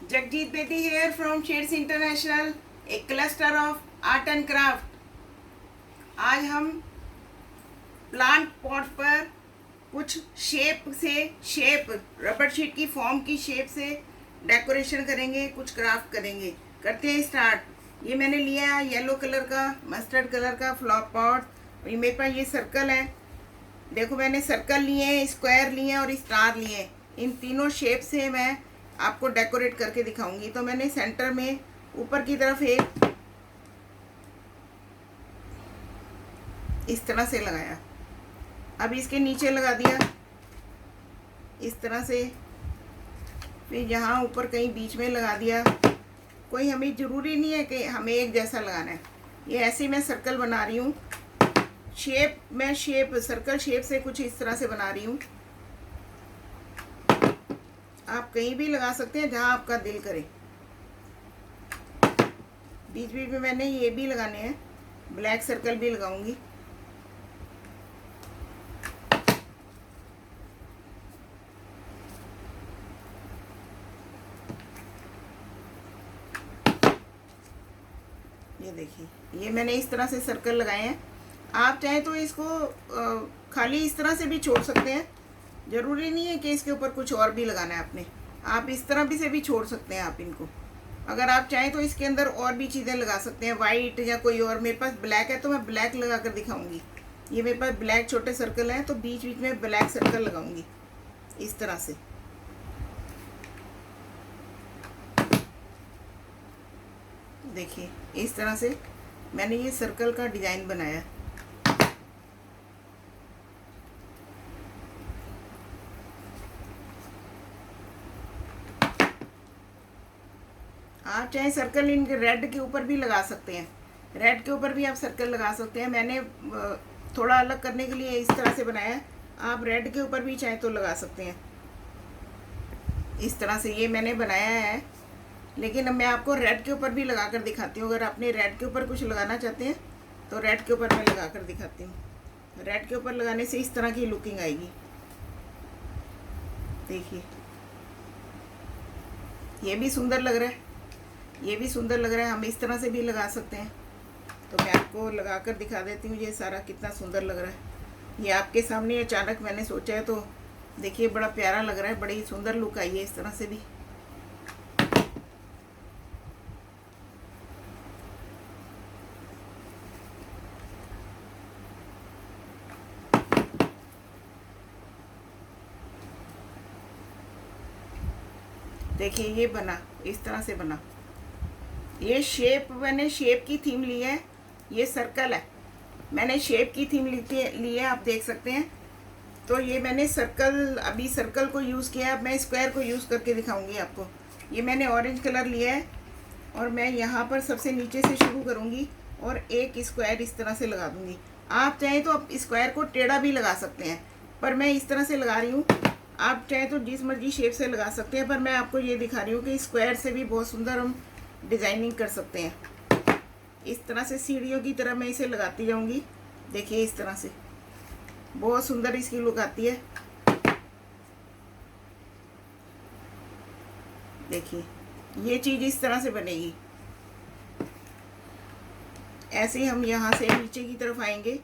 Jagjit Bedi here from Shades International, a cluster of art and craft. आज हम plant pot पर कुछ shape rubber sheet की form की शेप से डेकोरेशन करेंगे, कुछ क्राफ्ट करेंगे। करते हैं स्टार्ट। ये मैंने लिया है येलो कलर का, मस्टर्ड कलर का फ्लावर पॉट। मेरे पास ये सर्कल है, देखो मैंने सर्कल लिए हैं, स्क्वायर लिए हैं और स्टार लिए हैं। इन तीनों शेप से मैं आपको डेकोरेट करके दिखाऊंगी। तो मैंने सेंटर में ऊपर की तरफ एक इस तरह से लगाया, अब इसके नीचे लगा दिया इस तरह से, फिर यहाँ ऊपर कहीं बीच में लगा दिया। कोई हमें ज़रूरी नहीं है कि हमें एक जैसा लगाना है। ये ऐसे मैं सर्कल बना रही हूँ, सर्कल शेप से कुछ इस तरह से बना रही हूँ। आप कहीं भी लगा सकते हैं जहाँ आपका दिल करे। बीच बीच में मैंने ये भी लगाने हैं, ब्लैक सर्कल भी लगाऊंगी। ये देखिए, ये मैंने इस तरह से सर्कल लगाए हैं। आप चाहें तो इसको खाली इस तरह से भी छोड़ सकते हैं, ज़रूरी नहीं है कि इसके ऊपर कुछ और भी लगाना है आपने। आप इस तरह भी से भी छोड़ सकते हैं आप इनको। अगर आप चाहें तो इसके अंदर और भी चीज़ें लगा सकते हैं, वाइट या कोई और। मेरे पास ब्लैक है तो मैं ब्लैक लगा कर दिखाऊंगी। ये मेरे पास ब्लैक छोटे सर्कल हैं तो बीच बीच में ब्लैक सर्कल लगाऊंगी इस तरह से। देखिए इस तरह से मैंने ये सर्कल का डिज़ाइन बनाया। आप चाहे सर्कल इनके रेड के ऊपर भी लगा सकते हैं, रेड के ऊपर भी आप सर्कल लगा सकते हैं। मैंने थोड़ा अलग करने के लिए इस तरह से बनाया है। आप रेड के ऊपर भी चाहे तो लगा सकते हैं इस तरह से। ये मैंने बनाया है, लेकिन अब मैं आपको रेड के ऊपर भी लगा कर दिखाती हूँ। अगर आपने रेड के ऊपर कुछ लगाना चाहते हैं तो रेड के ऊपर मैं लगा कर दिखाती हूँ। रेड के ऊपर लगाने से इस तरह की लुकिंग आएगी। देखिए ये भी सुंदर लग रहा है, ये भी सुंदर लग रहा है। हम इस तरह से भी लगा सकते हैं। तो मैं आपको लगा कर दिखा देती हूँ ये सारा कितना सुंदर लग रहा है। ये आपके सामने अचानक मैंने सोचा है तो देखिए बड़ा प्यारा लग रहा है, बड़ी सुंदर लुक आई है इस तरह से भी। देखिए ये बना, इस तरह से बना। ये शेप मैंने शेप की थीम ली है। ये सर्कल है, मैंने शेप की थीम ली है, आप देख सकते हैं। तो ये मैंने अभी सर्कल को यूज़ किया है। अब मैं स्क्वायर को यूज़ करके दिखाऊंगी आपको। ये मैंने ऑरेंज कलर लिया है और मैं यहाँ पर सबसे नीचे से शुरू करूँगी और एक स्क्वायर इस तरह से लगा दूँगी। आप चाहें तो आप स्क्वायर को टेढ़ा भी लगा सकते हैं, पर मैं इस तरह से लगा रही हूँ। आप चाहें तो जिस मर्जी शेप से लगा सकते हैं, पर मैं आपको ये दिखा रही हूँ कि स्क्वायर से भी बहुत सुंदर हम डिज़ाइनिंग कर सकते हैं। इस तरह से सीढ़ियों की तरह मैं इसे लगाती जाऊँगी। देखिए इस तरह से बहुत सुंदर इसकी लुक आती है। देखिए ये चीज़ इस तरह से बनेगी। ऐसे ही हम यहाँ से नीचे की तरफ आएंगे।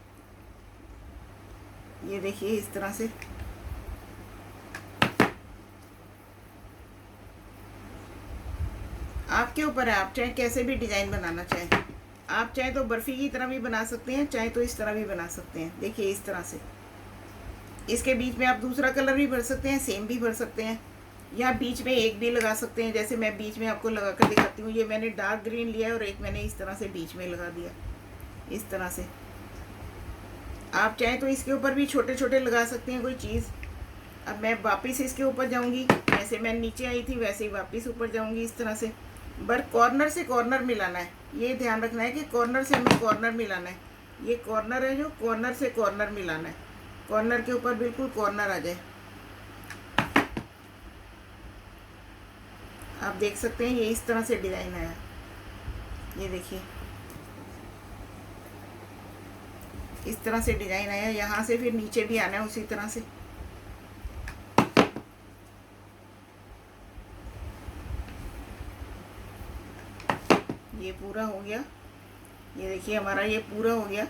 ये देखिए इस तरह से। आपके ऊपर है, आप चाहे कैसे भी डिज़ाइन बनाना चाहें। आप चाहे तो बर्फ़ी की तरह भी बना सकते हैं, चाहे तो इस तरह भी बना सकते हैं। देखिए इस तरह से। इसके बीच में आप दूसरा कलर भी भर सकते हैं, सेम भी भर सकते हैं, या बीच में एक भी लगा सकते हैं। जैसे मैं बीच में आपको लगा कर दिखाती हूँ। ये मैंने डार्क ग्रीन लिया है और एक मैंने इस तरह से बीच में लगा दिया इस तरह से। आप चाहें तो इसके ऊपर भी छोटे छोटे लगा सकते हैं कोई चीज़। अब मैं वापस इसके ऊपर जाऊंगी, जैसे मैं नीचे आई थी वैसे ही वापस ऊपर जाऊंगी इस तरह से। बस कॉर्नर से कॉर्नर मिलाना है, ये ध्यान रखना है कि कॉर्नर से हमें कॉर्नर मिलाना है। ये कॉर्नर है जो कॉर्नर से कॉर्नर मिलाना है, कॉर्नर के ऊपर बिल्कुल कॉर्नर आ जाए। आप देख सकते हैं ये इस तरह से डिज़ाइन आया। ये देखिए इस तरह से डिज़ाइन आया। यहाँ से फिर नीचे भी आना है उसी तरह से। ये पूरा हो गया, ये देखिए हमारा ये पूरा हो गया।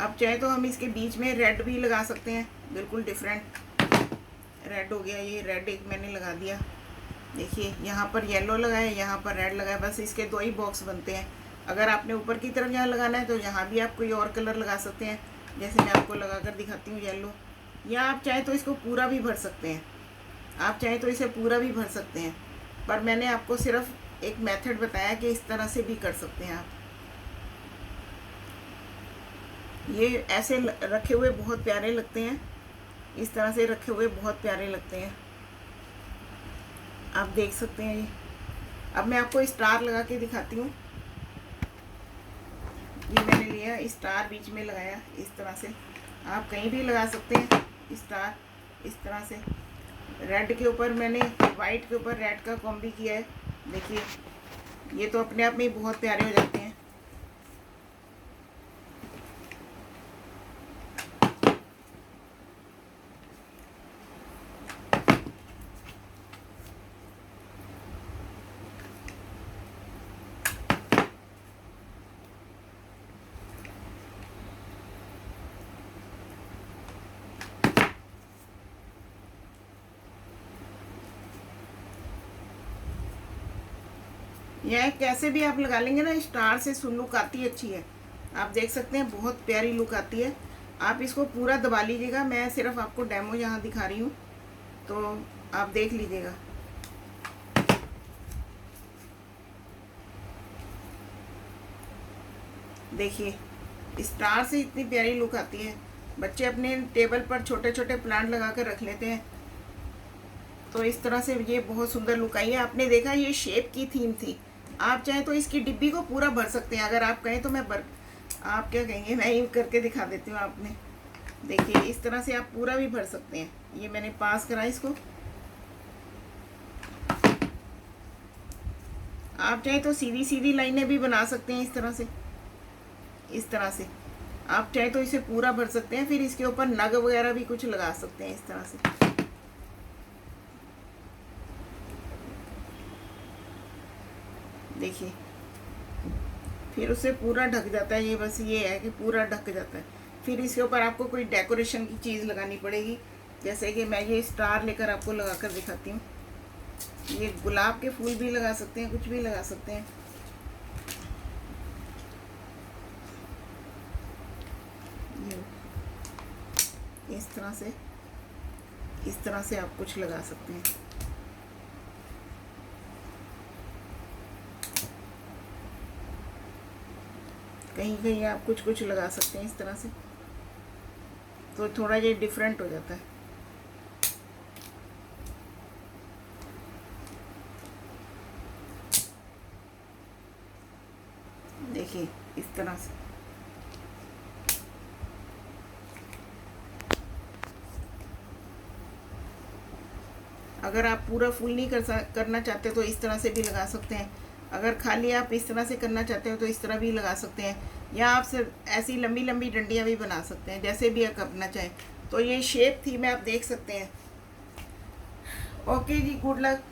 अब चाहे तो हम इसके बीच में रेड भी लगा सकते हैं, बिल्कुल डिफरेंट रेड हो गया। ये रेड एक मैंने लगा दिया, देखिए यहाँ पर येलो लगाया, यहाँ पर रेड लगाया, बस इसके 2 ही बॉक्स बनते हैं। अगर आपने ऊपर की तरफ यहाँ लगाना है तो यहाँ भी आप कोई और कलर लगा सकते हैं, जैसे मैं आपको लगा कर दिखाती हूँ येलो। या आप चाहे तो इसको पूरा भी भर सकते हैं, आप चाहे तो इसे पूरा भी भर सकते हैं, पर मैंने आपको सिर्फ एक मेथड बताया कि इस तरह से भी कर सकते हैं आप। ये ऐसे रखे हुए बहुत प्यारे लगते हैं, इस तरह से रखे हुए बहुत प्यारे लगते हैं, आप देख सकते हैं। ये अब मैं आपको स्टार लगा के दिखाती हूँ। ये मैंने लिया स्टार, बीच में लगाया इस तरह से, आप कहीं भी लगा सकते हैं स्टार इस तरह से। रेड के ऊपर मैंने वाइट के ऊपर रेड का कॉम्बी किया है, देखिए ये तो अपने आप में ही बहुत प्यारे हो जाते हैं। यह कैसे भी आप लगा लेंगे ना, स्टार से लुक आती अच्छी है, आप देख सकते हैं बहुत प्यारी लुक आती है। आप इसको पूरा दबा लीजिएगा, मैं सिर्फ आपको डेमो यहाँ दिखा रही हूँ, तो आप देख लीजिएगा। देखिए स्टार से इतनी प्यारी लुक आती है, बच्चे अपने टेबल पर छोटे छोटे प्लांट लगा कर रख लेते हैं, तो इस तरह से ये बहुत सुंदर लुक आई है। आपने देखा ये शेप की थीम थी, आप चाहें तो इसकी डिब्बी को पूरा भर सकते हैं, अगर आप कहें तो मैं आप क्या कहेंगे, मैं ही करके दिखा देती हूँ। आपने देखिए इस तरह से आप पूरा भी भर सकते हैं। ये मैंने पास करा इसको, आप चाहे तो सीधी सीधी लाइनें भी बना सकते हैं इस तरह से, इस तरह से आप चाहे तो इसे पूरा भर सकते हैं, फिर इसके ऊपर नग वगैरह भी कुछ लगा सकते हैं इस तरह से। देखिए फिर उसे पूरा ढक जाता है, ये बस ये है कि पूरा ढक जाता है। फिर इसके ऊपर आपको कोई डेकोरेशन की चीज़ लगानी पड़ेगी, जैसे कि मैं ये स्टार लेकर आपको लगा कर दिखाती हूँ। ये गुलाब के फूल भी लगा सकते हैं, कुछ भी लगा सकते हैं। ये इस तरह से आप कुछ लगा सकते हैं। कहीं कहीं आप कुछ कुछ लगा सकते हैं इस तरह से, तो थोड़ा ये डिफरेंट हो जाता है। देखिए इस तरह से। अगर आप पूरा फूल नहीं करना चाहते तो इस तरह से भी लगा सकते हैं। अगर खाली आप इस तरह से करना चाहते हो तो इस तरह भी लगा सकते हैं, या आप सिर्फ ऐसी लंबी लंबी डंडियाँ भी बना सकते हैं, जैसे भी आप करना चाहें। तो ये शेप थी, मैं आप देख सकते हैं। ओके जी, गुड लक।